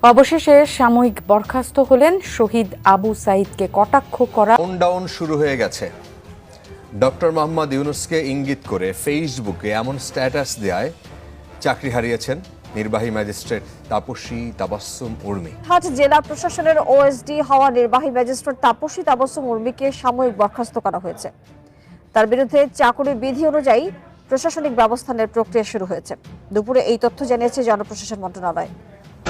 অবশেষে সাময়িক বরখাস্ত হলেন শহীদ আবু সাঈদকে কটাক্ষ করা। কাউন্টডাউন শুরু হয়ে গেছে। ডক্টর মোহাম্মদ ইউনূসকে ইঙ্গিত করে ফেসবুকে এমন স্ট্যাটাস দেয় চাকরি হারিয়েছেন নির্বাহী ম্যাজিস্ট্রেট তাপসী তাবাসসুম উর্মি। হাট জেলা প্রশাসনের ওএসডি হওয়া নির্বাহী ম্যাজিস্ট্রেট তাপসী তাবাসসুম উর্মিকে সাময়িক বরখাস্ত করা হয়েছে। তার বিরুদ্ধে চাকরি বিধি অনুযায়ী প্রশাসনিক ব্যবস্থার প্রক্রিয়া শুরু হয়েছে। দুপুরে এই তথ্য জানিয়েছে জনপ্রশাসন মন্ত্রণালয়।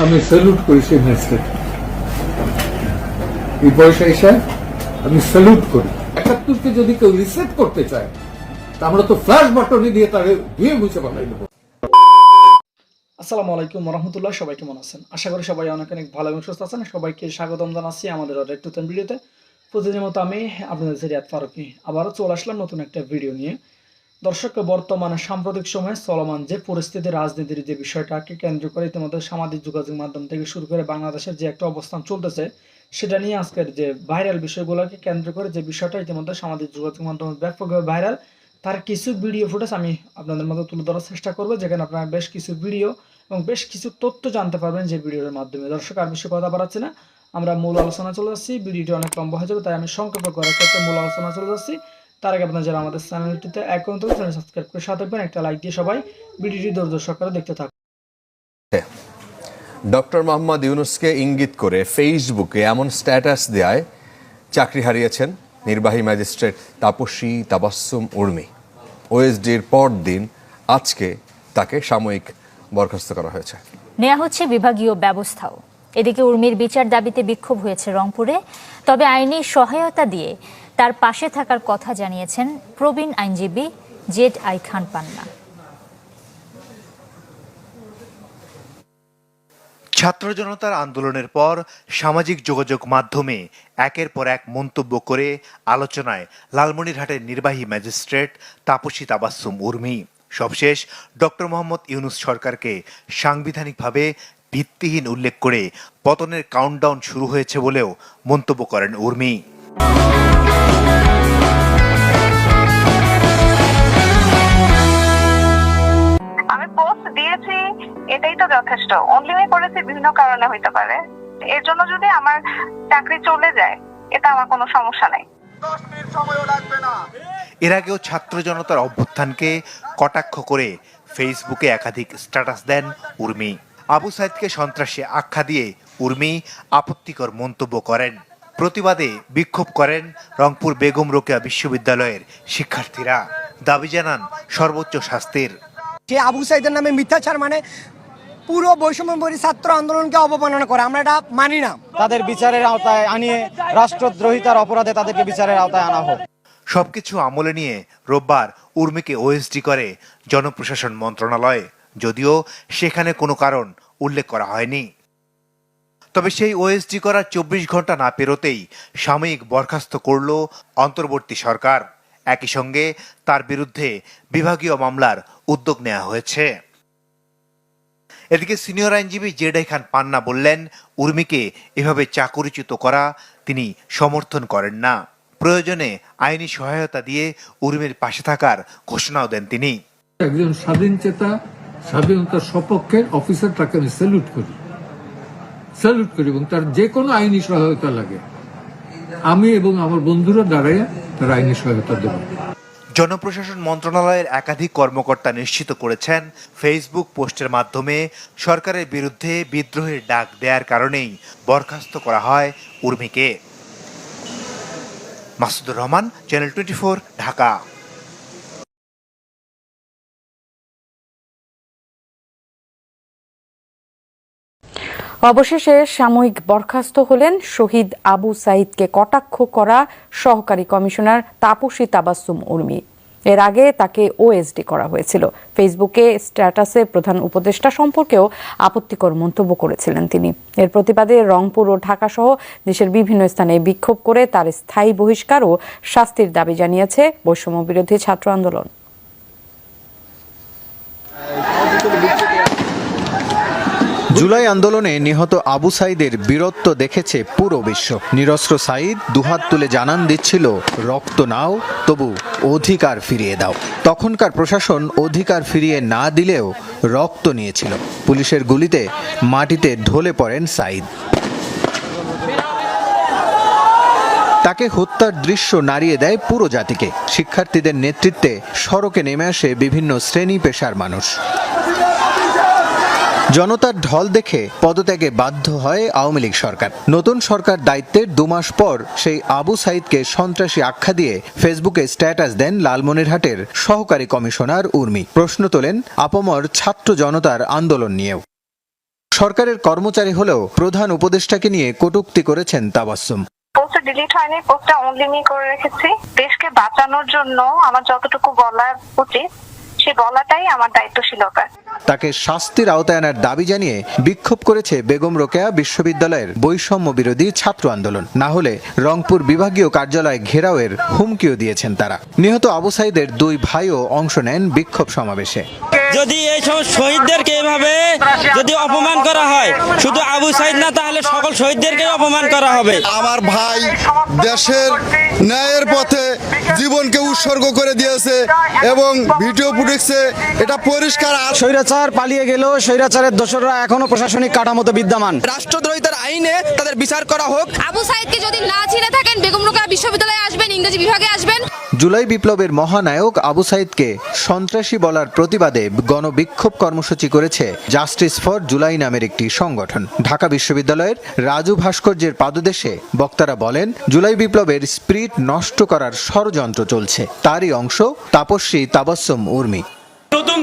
আমি স্যালুট করি সেই ম্যাজিস্ট্রেট, এই বয়সে এসে আমি স্যালুট করি। ৭১কে যদি কেউ রিসেট করতে চায় তা আমরা তো ফ্ল্যাশ বাটনে দিয়ে তাকে ধুয়ে মুছে বানাই দেবো। আসসালামু আলাইকুম রহমতুল্লাহ, সবাই কেমন আছেন? আশা করি সবাই অনেক ভালো এবং সুস্থ আছেন। সবাইকে স্বাগতম জানাচ্ছি আমাদের আরেক নতুন ভিডিওতে। প্রতিদিনের মতো আমি আপনাদের রিয়াদ ফারুকী আবারও চলে আসলাম নতুন একটা ভিডিও নিয়ে। দর্শক, বর্তমানে সাম্প্রতিক সময়ে চলমান যে পরিস্থিতি, রাজনীতির যে বিষয়টাকে কেন্দ্র করে ইতিমধ্যে সামাজিক যোগাযোগ মাধ্যম থেকে শুরু করে বাংলাদেশের যে একটা অবস্থান চলতেছে, সেটা নিয়ে আজকের যে ভাইরাল বিষয়গুলোকে কেন্দ্র করে যে বিষয়টা ইতিমধ্যে সামাজিক যোগাযোগ মাধ্যমে ব্যাপকভাবে ভাইরাল, তার কিছু ভিডিও ফুটেজ আমি আপনাদের মধ্যে তুলে ধরার চেষ্টা করবো, যেখানে আপনারা বেশ কিছু ভিডিও এবং বেশ কিছু তথ্য জানতে পারবেন যে ভিডিওর মাধ্যমে। দর্শক, আর বেশি কথা বাড়াচ্ছি না, আমরা মূল আলোচনা চলে যাচ্ছি। ভিডিওটি অনেক লম্বা হয়ে যাবে, তাই আমি সংক্ষেপ করার ক্ষেত্রে মূল আলোচনা চলে যাচ্ছি। তার আগে আপনারা যারা আমাদের চ্যানেলটিতে এখন তো চ্যানেল সাবস্ক্রাইব করে সাথে থাকবেন, একটা লাইক দিয়ে সবাই ভিডিওটি ধৈর্য সহকারে দেখতে থাকুন। ডক্টর মোহাম্মদ ইউনূসকে ইঙ্গিত করে ফেসবুকে এমন স্ট্যাটাস দেয় চাকরি হারিয়েছেন নির্বাহী ম্যাজিস্ট্রেট তাপসী তাবাসসুম উর্মি। ওএসডির পর দিন আজকে তাকে সাময়িক বরখাস্ত করা হয়েছে। নেওয়া হচ্ছে বিভাগীয় ব্যবস্থাও। এদিকে উর্মির বিচার দাবিতে বিক্ষোভ হয়েছে রংপুরে। তবে আইনি সহায়তা দিয়ে তার পাশে থাকার কথা জানিয়েছেন প্রবীণ আইনজীবী জেড.আই খান পান্না। ছাত্র জনতার আন্দোলনের পর সামাজিক যোগাযোগ মাধ্যমে একের পর এক মন্তব্য করে আলোচনায় লালমনিরহাটের নির্বাহী ম্যাজিস্ট্রেট তাপসী তাবাসসুম উর্মি। সবশেষ ডক্টর মোহাম্মদ ইউনূস সরকারকে সাংবিধানিকভাবে ভিত্তিহীন উল্লেখ করে পতনের কাউন্টডাউন শুরু হয়েছে বলেও মন্তব্য করেন উর্মি। আমি পোস্ট দিয়েছি, এটাই তো যথেষ্ট। অনলি আমি করেছি বিভিন্ন কারণে হইতে পারে, এর জন্য যদি আমার চাকরি চলে যায় এটা আমার কোনো সমস্যা নাই। এর আগেও ছাত্র জনতার অভ্যুত্থানকে কটাক্ষ করে ফেসবুকে একাধিক স্ট্যাটাস দেন উর্মি। আবু সাঈদকে সন্ত্রাসী আখ্যা দিয়ে উর্মি আপত্তিকর মন্তব্য করেন। প্রতিবাদে বিক্ষোভ করেন রংপুর বেগম রোকেয়া বিশ্ববিদ্যালয়ের শিক্ষার্থীরা। দাবি জানান সর্বোচ্চ শাস্তির। যে আবু সাঈদের নামে মিথ্যাচার মানে পুরো বৈষম্যবিরোধী ছাত্র আন্দোলনকে অবমাননা করে, আমরা এটা মানি না। তাদের বিচারের আওতায় আনিয়ে রাষ্ট্রদ্রোহিতার অপরাধে তাদেরকে বিচারের আওতায় আনা হোক। সবকিছু আমলে নিয়ে রোববার উর্মিকে ওএসডি করে জনপ্রশাসন মন্ত্রণালয়, যদিও সেখানে কোনো কারণ উল্লেখ করা হয়নি। তবে সেই ওএসডি করার ২৪ ঘন্টা না পেরোতেই সাময়িক বরখাস্ত করল অন্তর্বর্তী সরকার। একই সঙ্গে তার বিরুদ্ধে বিভাগীয় মামলার উদ্যোগ নেওয়া হয়েছে। এদিকে সিনিয়র আইনজীবী জেড.আই খান পান্না বললেন, উর্মিকে এভাবে চাকরিচ্যুত করা তিনি সমর্থন করেন না। প্রয়োজনে আইনি সহায়তা দিয়ে উর্মির পাশে থাকার ঘোষণাও দেন তিনি। একজন স্বাধীন চেতা, স্বাধীনতার সপক্ষের অফিসার, তাকে আমি স্যালুট করি এবং তার যে কোনো আইনি সহায়তা লাগে আমি এবং আমার বন্ধুরা দাঁড়াইয়া তার আইনি সহায়তা দেব। জনপ্রশাসন মন্ত্রণালয়ের একাধিক কর্মকর্তা নিশ্চিত করেছেন, ফেসবুক পোস্টের মাধ্যমে সরকারের বিরুদ্ধে বিদ্রোহের ডাক দেওয়ার কারণেই বরখাস্ত করা হয় উর্মিকে। মাসুদুর রহমান, চ্যানেল 24, ঢাকা। অবশেষে সাময়িক বরখাস্ত হলেন শহীদ আবু সাঈদকে কটাক্ষ করা সহকারী কমিশনার তাপসী তাবাসসুম উর্মি। এর আগে তাকে ওএসডি করা হয়েছিল। ফেসবুকে স্ট্যাটাসে প্রধান উপদেষ্টা সম্পর্কেও আপত্তিকর মন্তব্য করেছিলেন তিনি। এর প্রতিবাদে রংপুর ও ঢাকা সহ দেশের বিভিন্ন স্থানে বিক্ষোভ করে তার স্থায়ী বহিষ্কার ও শাস্তির দাবি জানিয়েছে বৈষম্য বিরোধী ছাত্র আন্দোলন। জুলাই আন্দোলনে নিহত আবু সাইদের বীরত্ব দেখেছে পুরো বিশ্ব। নিরস্ত্র সাইদ দুহাত তুলে জানান দিচ্ছিল, রক্ত নাও, তবু অধিকার ফিরিয়ে দাও। তখনকার প্রশাসন অধিকার ফিরিয়ে না দিলেও রক্ত নিয়েছিল। পুলিশের গুলিতে মাটিতে ঢলে পড়েন সাইদ। তাকে হত্যার দৃশ্য নাড়িয়ে দেয় পুরো জাতিকে। শিক্ষার্থীদের নেতৃত্বে সড়কে নেমে আসে বিভিন্ন শ্রেণী পেশার মানুষ। জনতার ঢল দেখে পদত্যাগে বাধ্য হয় আওয়ামী লীগ সরকার। নতুন সরকার দায়িত্বের 2 মাস পর সেই আবু সাইদকে সন্ত্রাসী আখ্যা দিয়ে ফেসবুকে স্ট্যাটাস দেন লালমনিরহাটের সহকারী কমিশনার উর্মি। প্রশ্ন তোলেন আপামর ছাত্র জনতার আন্দোলন নিয়েও। সরকারের কর্মচারী হলেও প্রধান উপদেষ্টাকে নিয়ে কটূক্তি করেছেন তাবাসসুম। পোস্টটা ডিলিট হয়নি, পোস্টটা অনলি মি করে রেখেছি। দেশকে বাঁচানোর জন্য আমার যতটুকু বলা উচিত সে বলাটাই আমার দায়িত্বশীলতা। তাকে শাস্তির আওতায় আনার দাবি জানিয়ে বিক্ষোভ করেছে বেগম রোকেয়া বিশ্ববিদ্যালয়ের বৈষম্য বিরোধী ছাত্র আন্দোলন। না হলে রংপুর বিভাগীয় কার্যালয় ঘেরাওয়ের হুমকিও দিয়েছেন তারা। নিহত আবু সাইদের 2 ভাইও অংশ নেন বিক্ষোভ সমাবেশে। যদি এই সব শহীদদেরকে এভাবে যদি অপমান করা হয়, শুধু আবু সাইদ না, তাহলে সকল শহীদদেরকে অপমান করা হবে। আমার ভাই দেশের ন্যায়ের পথে জীবনকে উৎসর্গ করে দিয়েছে এবং ভিডিও ফুটেজে এটা পরিষ্কার। স্বৈরাচার পালিয়ে গেলেও স্বৈরাচারের দোসররা এখনো প্রশাসনিক কাঠামোতে বিদ্যমান। রাষ্ট্রদ্রোহিতার আইনে তাদের বিচার করা হোক। আবু সাইদকে যদি না চিনে থাকেন, বেগম রোকেয়া বিশ্ববিদ্যালয়ে আসবেন, ইংরেজি বিভাগে আসবেন। জুলাই বিপ্লবের মহানায়ক আবু সাইদকে সন্ত্রাসী বলার প্রতিবাদে গণবিক্ষোভ কর্মসূচি করেছে জাস্টিস ফর জুলাই নামের একটি সংগঠন। ঢাকা বিশ্ববিদ্যালয়ের রাজু ভাস্কর্যের পাদদেশে বক্তারা বলেন, জুলাই বিপ্লবের স্পিরিট নষ্ট করার ষড়যন্ত্র চলছে। তারই অংশ তাপস্বী তাবাসসুম উর্মি। নতুন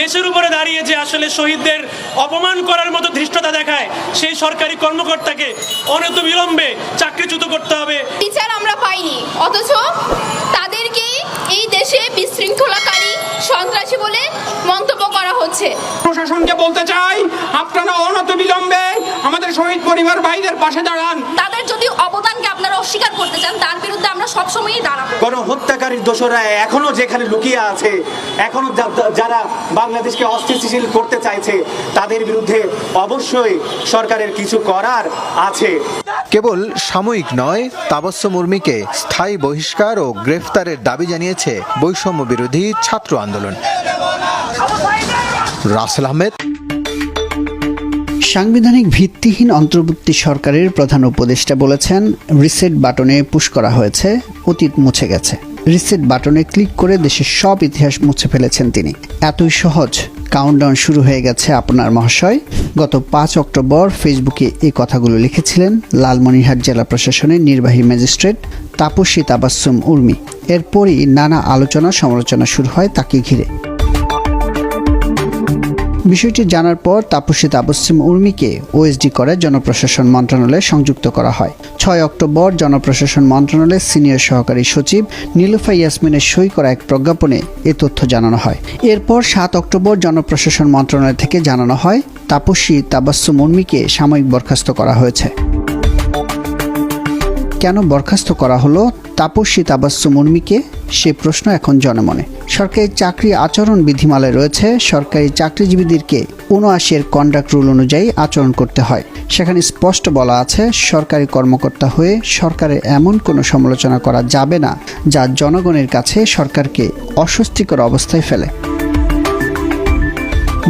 দেশের উপরে দাঁড়িয়ে যে আসলে শহীদদের অপমান করার মতো ধৃষ্টতা দেখায়, সেই সরকারি কর্মকর্তাকে অনতিবিলম্বে চাকরিচ্যুত করতে হবে। বিচার আমরা পাইনি, অথচ তাদেরকে এই দেশে বিশৃঙ্খলাকারী সন্ত্রাসী বলে মন্তব্য করা হচ্ছে। প্রশাসনকে বলতে চাই, আপনারা অনতিবিলম্বে আমাদের শহীদ পরিবার ভাইদের পাশে দাঁড়ান। তাদের যদি অবদানকে আপনারা অস্বীকার করতে চান, তার বিরুদ্ধে আমরা সবসময়ই দাঁড়াবো। গণহত্যাকারীর দোসররা এখনো যেখানে লুকিয়ে আছে, এখনো যারা বাংলাদেশকে অস্থিতিশীল করতে চাইছে, তাদের বিরুদ্ধে অবশ্যই সরকারের কিছু করার আছে। কেবল সাময়িক নয়, তাবাসসুম উর্মিকে স্থায়ী বহিষ্কার ও গ্রেফতারের দাবি জানিয়েছে বৈষম্য বিরোধী ছাত্র আন্দোলন। রাসেল আহমেদ। সাংবিধানিক ভিত্তিহীন অন্তর্বর্তী সরকারের প্রধান উপদেষ্টা বলেছেন, রিসেট বাটনে পুশ করা হয়েছে, অতীত মুছে গেছে। রিসেট বাটনে ক্লিক করে দেশের সব ইতিহাস মুছে ফেলেছেন তিনি। এতই সহজ, কাউন্টডাউন শুরু হয়ে গেছে আপনার মহাশয়। গত 5 অক্টোবর ফেসবুকে এই কথাগুলো লিখেছিলেন লালমনিরহাট জেলা প্রশাসনের নির্বাহী ম্যাজিস্ট্রেট তাপস্বী তাবাসসুম উর্মি। এরপরই নানা আলোচনা সমালোচনা শুরু হয় তাকে ঘিরে। বিষয়টি জানার পর তাপস্বী তাবাসসুম উর্মিকে ওএসডি করে জনপ্রশাসন মন্ত্রণালয়ে সংযুক্ত করা হয়। 6 অক্টোবর জনপ্রশাসন মন্ত্রণালয়ের সিনিয়র সহকারী সচিব নীলুফা ইয়াসমিনের সই করা এক প্রজ্ঞাপনে এ তথ্য জানানো হয়। এরপর 7 অক্টোবর জনপ্রশাসন মন্ত্রণালয় থেকে জানানো হয় তাপস্বী তাবাসসুম উর্মিকে সাময়িক বরখাস্ত করা হয়েছে। কেন বরখাস্ত করা হলো তাপস্বী তাবাসসুম উর্মিকে, সে প্রশ্ন এখন জনমনে। সরকারি চাকরি আচরণ বিধিমালায় রয়েছে সরকারি চাকরিজীবীদেরকে ৭৯ কন্ডাক্ট রুল অনুযায়ী আচরণ করতে হয়। সেখানে স্পষ্ট বলা আছে, সরকারি কর্মকর্তা হয়ে সরকারের এমন কোনো সমালোচনা করা যাবে না যা জনগণের কাছে সরকারকে অস্বস্তিকর অবস্থায় ফেলে।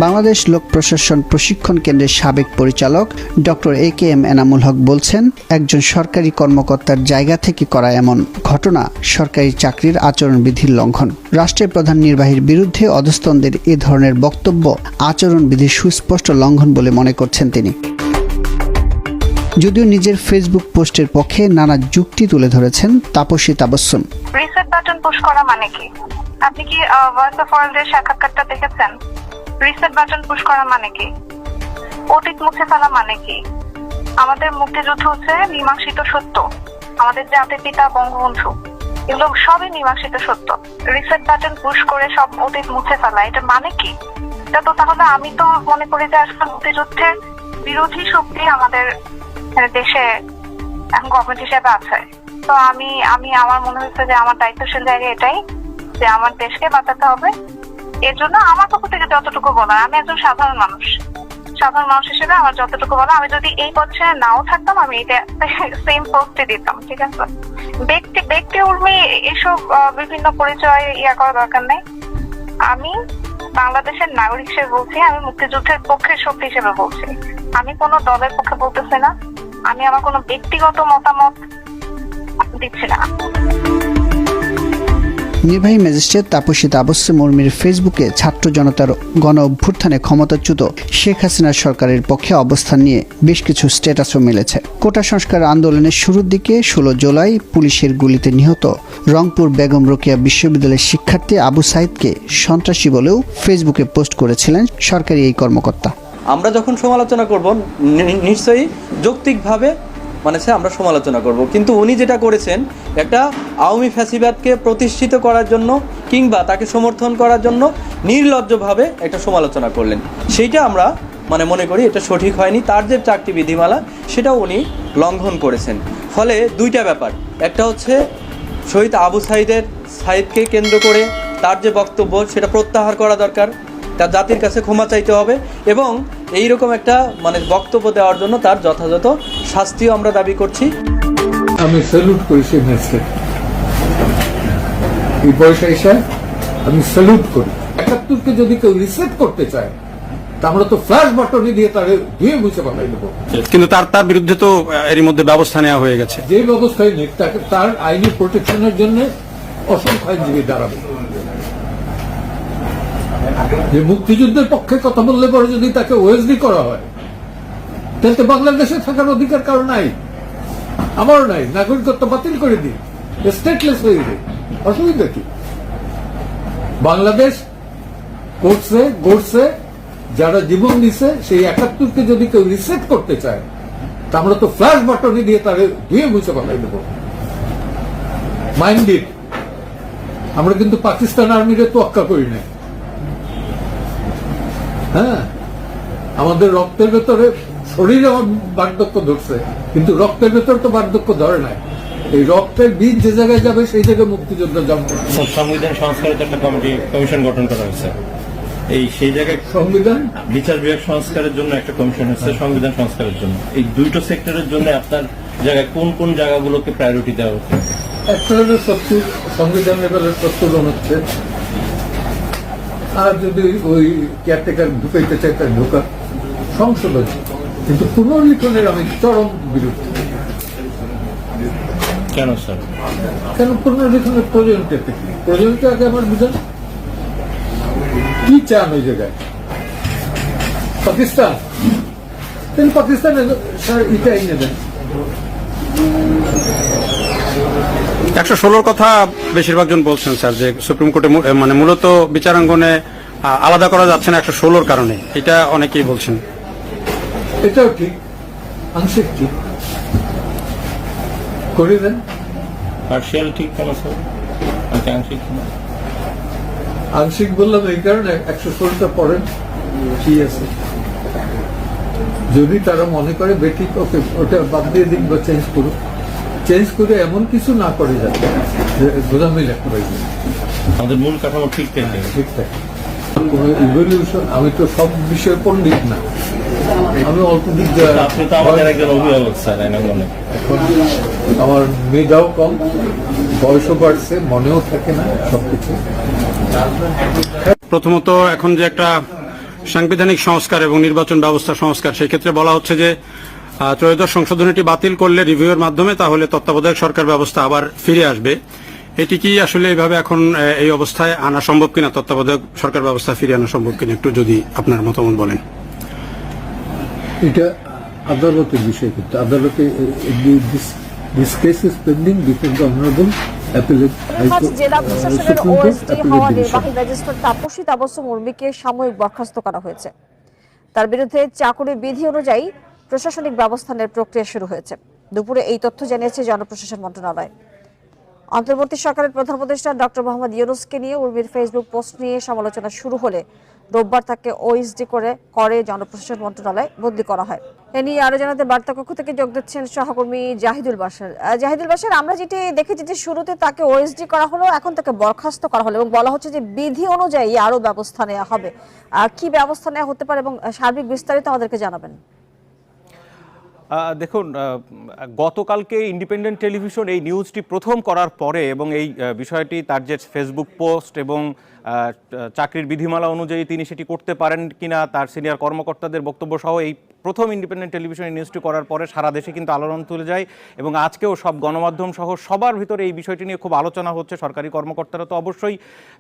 বাংলাদেশ লোক প্রশাসন প্রশিক্ষণ কেন্দ্রের সাবেক পরিচালক ডক্টর AKM এনামুল হক বলছেন, একজন সরকারি কর্মকর্তার জায়গা থেকে করা এমন ঘটনা সরকারি চাকরির আচরণবিধির লঙ্ঘন। রাষ্ট্রের প্রধান নির্বাহীর বিরুদ্ধে অধস্তনদের এ ধরনের বক্তব্য আচরণবিধির সুস্পষ্ট লঙ্ঘন বলে মনে করছেন তিনি। যদিও নিজের ফেসবুক পোস্টের পক্ষে নানা যুক্তি তুলে ধরেছেন Tapaswi Tabassum. Reset button push করা মানে কি? আপনি কি ভয়েস অফ ওয়ার্ল্ডের সাক্ষাৎকারটা দেখেছেন? রিসেট বাটন পুশ করা মানে কি? অতীত মুছে ফেলা মানে কি? আমাদের মুক্তিযুদ্ধ হচ্ছে মীমাংসিত সত্য। আমাদের জাতির পিতা বঙ্গবন্ধু, এগুলো সবই মীমাংসিত সত্য। রিসেট বাটন পুশ করে সব অতীত মুছে ফেলা, এটা মানে কি? এটা তো তাহলে আমি তো মনে করি যে আসলে মুক্তিযুদ্ধের বিরোধী শক্তি আমাদের দেশে এখন গভর্নমেন্ট হিসেবে আছে। তো আমি আমার মনে হচ্ছে যে আমার দায়িত্বশীল জায়গা এটাই যে আমার দেশকে বাঁচাতে হবে। এর জন্য আমার পক্ষ থেকে যতটুকু বলার, আমি একজন সাধারণ মানুষ, সাধারণ মানুষ হিসেবে আমার যতটুকু বলা, আমি যদি এই পজিশনে নাও থাকতাম আমি এটা সেম পোস্টে দিতাম, ঠিক আছে? ব্যক্তি উর্মি এসব বিভিন্ন পরিচয় করা দরকার নেই। আমি বাংলাদেশের নাগরিক হিসেবে বলছি, আমি মুক্তিযুদ্ধের পক্ষের শক্তি হিসেবে বলছি, আমি কোনো দলের পক্ষে বলতেছি না, আমি আমার কোনো ব্যক্তিগত মতামত দিচ্ছি না। নির্বাহী ম্যাজিস্ট্রেট তাপসী তাবাসসুম উর্মির ফেসবুকে ছাত্র জনতার গণ অভ্যুত্থানে ক্ষমতাচ্যুত শেখ হাসিনা সরকারের পক্ষে অবস্থান নিয়ে বেশ কিছু স্ট্যাটাসও মিলেছে। কোটা সংস্কার আন্দোলনের শুরুর দিকে 16 জুলাই পুলিশের গুলিতে নিহত রংপুর বেগম রোকেয়া বিশ্ববিদ্যালয়ের শিক্ষার্থী আবু সাইদকে সন্ত্রাসী বলেও ফেসবুকে পোস্ট করেছিলেন সরকারি এই কর্মকর্তা। আমরা যখন সমালোচনা করব নিশ্চয়ই যৌক্তিকভাবে আমরা সমালোচনা করব, কিন্তু উনি যেটা করেছেন একটা আওয়ামী ফ্যাসিবাদকে প্রতিষ্ঠিত করার জন্য কিংবা তাকে সমর্থন করার জন্য নির্লজ্জভাবে একটা সমালোচনা করলেন, সেইটা আমরা মনে করি এটা সঠিক হয়নি। তার যে 4টি বিধিমালা সেটাও উনি লঙ্ঘন করেছেন। ফলে দুইটা ব্যাপার, একটা হচ্ছে শহীদ আবু সাইদকে কেন্দ্র করে তার যে বক্তব্য সেটা প্রত্যাহার করা দরকার, তার জাতির কাছে ক্ষমা চাইতে হবে এবং এইরকম একটা বক্তব্য দেওয়ার জন্য তার যথাযথ শাস্তিও আমরা দাবি করছি। আমি স্যালুট করি সেই ম্যাজিস্ট্রেট, এই বয়সে এসে আমি স্যালুট করি। 71কে যদি কেউ রিসেট করতে চায় তা আমরা তো ফ্ল্যাশ বাটনে দিয়ে তাকে ধুয়ে মুছে পাঠাই দেবো, কিন্তু তার বিরুদ্ধে তো এরই মধ্যে ব্যবস্থা নেওয়া হয়ে গেছে। যে ব্যবস্থায় নেই তার আইনি প্রোটেকশনের জন্য অসংখ্য আইনজীবী দাঁড়াবে। যে মুক্তিযুদ্ধের পক্ষে কথা বললে পরে যদি তাকে ওএসডি করা হয় তাহলে বাংলাদেশে থাকার অধিকার কারো নাই, আমারও নাই, নাগরিকত্ব বাতিল করে দিই, স্টেটলেস হয়ে যায়, অসুবিধা কি? বাংলাদেশ গড়ছে যারা জীবন দিছে, সেই 71কে যদি কেউ রিসেট করতে চায় তা আমরা তো ফ্ল্যাশ বাটনে দিয়ে তাকে ধুয়ে মুছে পাঠাই দেবো। মাইন্ড ইট, আমরা কিন্তু পাকিস্তান আর্মিরে তোয়াক্কা করি না। হ্যাঁ, আমাদের রক্তের ভেতরে শরীরে বার্ধক্য ধরছে, কিন্তু রক্তের ভেতর তো বার্ধক্য ধরে নাই। এই রক্তের বীজ যে জায়গায় যাবে সেই জায়গায় মুক্তিযোদ্ধা জন্ম। সংবিধান সংস্কারের একটা কমিশন গঠন করা হয়েছে, সেই জায়গায় সংবিধান বিচার বিভাগ সংস্কারের জন্য একটা কমিশন হচ্ছে, সংবিধান সংস্কারের জন্য। এই দুইটো সেক্টরের জন্য আপনার জায়গায় কোন কোন জায়গাগুলোকে প্রায়োরিটি দেওয়া হচ্ছে? একটা হলো 70 সংবিধান লেভেলের প্রস্তুলন হচ্ছে, আর যদি ওই কেয়ারটেকার ঢুকাইতে চাই তার ঢোকা সংশোধন, কিন্তু পুনর্লিখনের আমি চরম বিরুদ্ধে। কেন স্যার? কেন পুনর্লিখনের প্রয়োজনটা আগে আমার বুঝেন। কি চান ওই জায়গায়? পাকিস্তান, পাকিস্তানে স্যার এটাই নেবেন। 116 কথা বেশিরভাগ জন বলছেন স্যার, যে সুপ্রিম কোর্টে মূলত বিচারাঙ্গনে আলাদা করা যাচ্ছে না 116 কারণে, এটা অনেকেই বলছেন। এটাও ঠিক, আংশিক ঠিক করে দেন। পার্সিয়াল ঠিক কেন স্যার? আংশিক আংশিক বললাম এই কারণে 116টা পড়েন কি আছে, যদি তারা মনে করে বেঠিক ওকে ওটা বাদ দিয়ে দিন বা চেঞ্জ করে এমন কিছু না করে যাবে গোদামি লেখা রয়েছে। আমাদের মূল কাঠামো ঠিক থাকে। কোনো ইভলিউশন, আমি তো সব বিষয়ে পণ্ডিত না, আমি অল্প দিক দিয়ে। আপনি তো আমাদের একজন অভিভাবক স্যার, আমার মেধাও কম, বয়সও বাড়ছে, মনেও থাকে না সবকিছু। প্রথমত এখন যে একটা সাংবিধানিক সংস্কার এবং নির্বাচন ব্যবস্থা সংস্কার, সেই ক্ষেত্রে বলা হচ্ছে যে ত্রয়োদশ সংশোধনীটি বাতিল করলে রিভিউয়ের মাধ্যমে তাহলে তত্ত্বাবধায়ক সরকার ব্যবস্থা আবার ফিরে আসবে। এটি কি আসলে এইভাবে এখন এই অবস্থায় আনা সম্ভব কিনা, তত্ত্বাবধায়ক সরকার ব্যবস্থা ফিরে আনা সম্ভব কিনা, একটু যদি আপনার মতামত বলেন। এটা আদালতের বিষয়, কিন্তু আদালতে this case is pending before the honourable জেলা প্রশাসনের ওএসডি হওয়া নির্বাহী ম্যাজিস্ট্রেট তাপসী তাবাসসুম উর্মিকে সাময়িক বরখাস্ত করা হয়েছে। তার বিরুদ্ধে চাকরি বিধি অনুযায়ী প্রশাসনিক ব্যবস্থা নেওয়ার প্রক্রিয়া শুরু হয়েছে। দুপুরে এই তথ্য জানিয়েছে জনপ্রশাসন মন্ত্রণালয়। অন্তর্বর্তী সরকারের প্রধান উপদেষ্টা ডক্টর মোহাম্মদ ইউনূসকে নিয়ে উর্মির ফেসবুক পোস্ট নিয়ে সমালোচনা শুরু হলে রোববার তাকে ওএসডি করে জনপ্রশাসন মন্ত্রণালয়ে বদলি করা হয়। এ নিয়ে আরো জানাতে বার্তা কক্ষ থেকে যোগ দিচ্ছেন সহকর্মী জাহিদুল বাশার। জাহিদুল বাশার, আমরা যেটি দেখেছি যে শুরুতে তাকে ওএসডি করা হলো, এখন তাকে বরখাস্ত করা হলো এবং বলা হচ্ছে যে বিধি অনুযায়ী আরো ব্যবস্থা নেওয়া হবে। কি ব্যবস্থা নেওয়া হতে পারে এবং সার্বিক বিস্তারিত আমাদেরকে জানাবেন। দেখুন, গতকালকে ইন্ডিপেন্ডেন্ট টেলিভিশন এই নিউজটি প্রথম করার পরে এবং এই বিষয়টি তার যে ফেসবুক পোস্ট এবং চাকরির বিধিমালা অনুযায়ী তিনি সেটি করতে পারেন কিনা তার সিনিয়র কর্মকর্তাদের বক্তব্য সহ এই প্রথম ইন্ডিপেন্ডেন্ট টেলিভিশন নিউজটি করার পরে সারা দেশে কিন্তু আলোড়ন তুলে যায় এবং আজকেও সব গণমাধ্যম সহ সবার ভিতরে এই বিষয়টি নিয়ে খুব আলোচনা হচ্ছে। সরকারি কর্মকর্তারা তো অবশ্যই।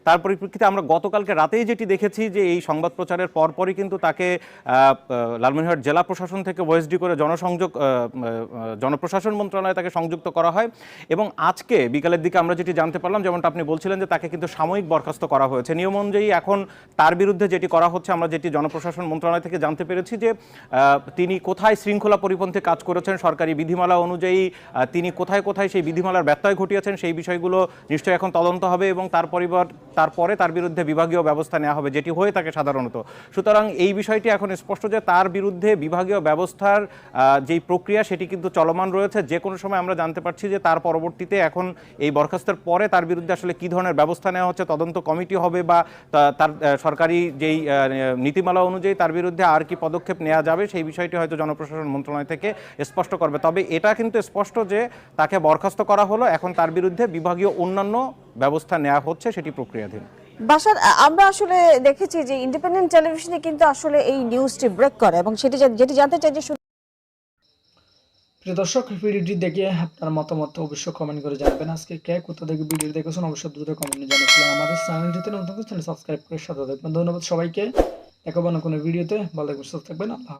তার পরিপ্রেক্ষিতে আমরা গতকালকে রাতেই যেটি দেখেছি যে এই সংবাদ প্রচারের পরপরই কিন্তু তাকে লালমনিরহাট জেলা প্রশাসন থেকে ওএসডি করে জনপ্রশাসন মন্ত্রণালয়ে তাকে সংযুক্ত করা হয় এবং আজকে বিকালের দিকে আমরা যেটি জানতে পারলাম, যেমনটা আপনি বলছিলেন যে তাকে কিন্তু সাময়িক বরখাস্ত করা হয়েছে। নিয়ম অনুযায়ী এখন তার বিরুদ্ধে যেটি করা হচ্ছে, আমরা যেটি জনপ্রশাসন মন্ত্রণালয় থেকে জানতে পেরেছি যে তিনি কোথায় শৃঙ্খলা পরিপন্থী কাজ করেছেন সরকারি বিধিমালা অনুযায়ী, তিনি কোথায় কোথায় সেই বিধিমালার ব্যত্যয় ঘটিয়েছেন সেই বিষয়গুলো নিশ্চয়ই এখন তদন্ত হবে এবং তারপরে তার বিরুদ্ধে বিভাগীয় ব্যবস্থা নেওয়া হবে, যেটি হয়ে থাকে সাধারণত। সুতরাং এই বিষয়টি এখন স্পষ্ট যে তার বিরুদ্ধে বিভাগীয় ব্যবস্থার যেই প্রক্রিয়া সেটি কিন্তু চলমান রয়েছে। যে কোনো সময় আমরা জানতে পারছি যে তার পরবর্তীতে এখন এই বরখাস্তের পরে তার বিরুদ্ধে আসলে কী ধরনের ব্যবস্থা নেওয়া হচ্ছে, তদন্ত কমিটি হবে বা তার সরকারি যেই নীতিমালা অনুযায়ী তার বিরুদ্ধে আর কি পদক্ষেপ নেওয়া যাবে সেই বিষয়টি হয়তো জনপ্রশাসন মন্ত্রণালয় থেকে স্পষ্ট করবে। তবে এটা কিন্তু স্পষ্ট যে তাকে বরখাস্ত করা হলো, এখন তার বিরুদ্ধে বিভাগীয় অন্যান্য ব্যবস্থা নেওয়া হচ্ছে, সেটি প্রক্রিয়াধীন। বাশার, আমরা আসলে দেখেছি যে ইন্ডিপেন্ডেন্ট টেলিভিশনে কিন্তু আসলে এই নিউজটি ব্রেক করে এবং যেটি জানতে চাই যে প্রিয় দর্শক, ভিডিওটি দেখে আপনার মতামত অবশ্যই কমেন্ট করে জানাবেন। আজকে কে কোথা থেকে ভিডিও দেখেছেন অবশ্যই দ্রুত কমেন্টে জানাবেন। আমাদের চ্যানেলটিতে নতুন চ্যানেল সাবস্ক্রাইব করে সাথে থাকবেন। ধন্যবাদ সবাইকে। দেখাবো না কোনো ভিডিওতে। ভালো থাকবেন, সুস্থ থাকবেন। আল্লাহ।